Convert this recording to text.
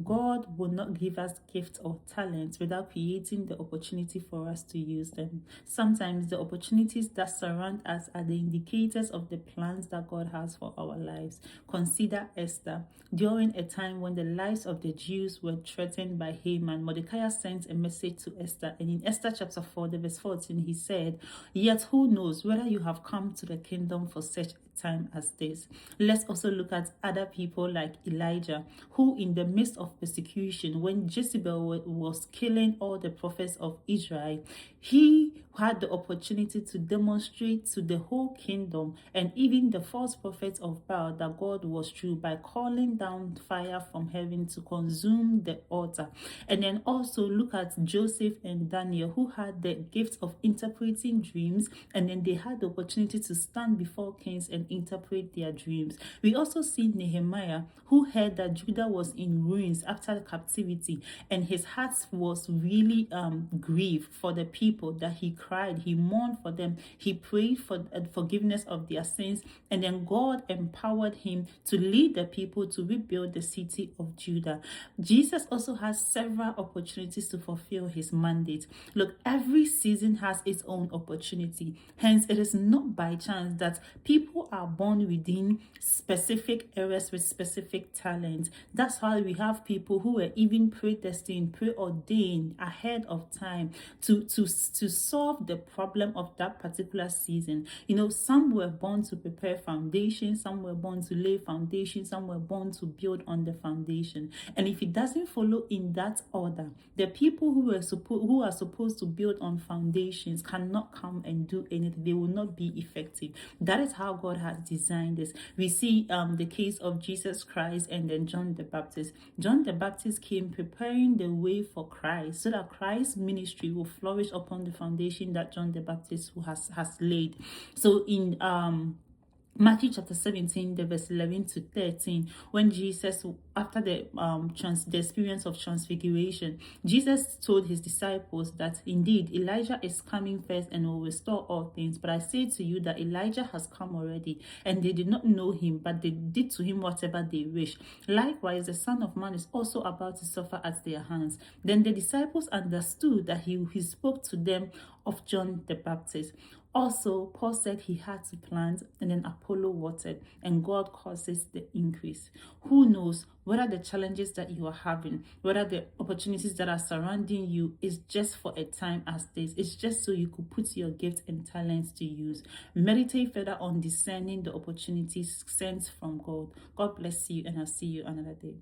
God will not give us gifts or talents without creating the opportunity for us to use them. Sometimes the opportunities that surround us are the indicators of the plans that God has for our lives. Consider Esther. During a time when the lives of the Jews were threatened by Haman, Mordecai sent a message to Esther, and in Esther chapter 4, verse 14, he said, "Yet who knows whether you have come to the kingdom for such time as this." Let's also look at other people like Elijah, who in the midst of persecution, when Jezebel was killing all the prophets of Israel, he had the opportunity to demonstrate to the whole kingdom and even the false prophets of Baal that God was true by calling down fire from heaven to consume the altar. And then also look at Joseph and Daniel, who had the gift of interpreting dreams, and then they had the opportunity to stand before kings and interpret their dreams. We also see Nehemiah, who heard that Judah was in ruins after the captivity, and his heart was really grieved for the people, that he cried, he mourned for them, he prayed for forgiveness of their sins, and then God empowered him to lead the people to rebuild the city of Judah. Jesus also has several opportunities to fulfill his mandate. Look, every season has its own opportunity. Hence, it is not by chance that people are born within specific areas with specific talent. That's why we have people who were even predestined, preordained ahead of time to solve the problem of that particular season. You know, some were born to prepare foundation, some were born to lay foundation, some were born to build on the foundation. And if it doesn't follow in that order, the people who are supposed to build on foundations cannot come and do anything. They will not be effective. That is how God has designed this. We see the case of Jesus Christ and then John the Baptist. John the Baptist came preparing the way for Christ, so that Christ's ministry will flourish upon the foundation that John the Baptist has laid. So in Matthew chapter 17, the verse 11 to 13, when Jesus, after the experience of transfiguration, Jesus told his disciples that indeed Elijah is coming first and will restore all things. But I say to you that Elijah has come already, and they did not know him, but they did to him whatever they wish. Likewise, the Son of Man is also about to suffer at their hands. Then the disciples understood that he spoke to them of John the Baptist. Also, Paul said he had to plant, and then Apollo watered, and God causes the increase. Who knows whether the challenges that you are having, whether the opportunities that are surrounding you is just for a time as this. It's just so you could put your gifts and talents to use. Meditate further on discerning the opportunities sent from God. God bless you, and I'll see you another day.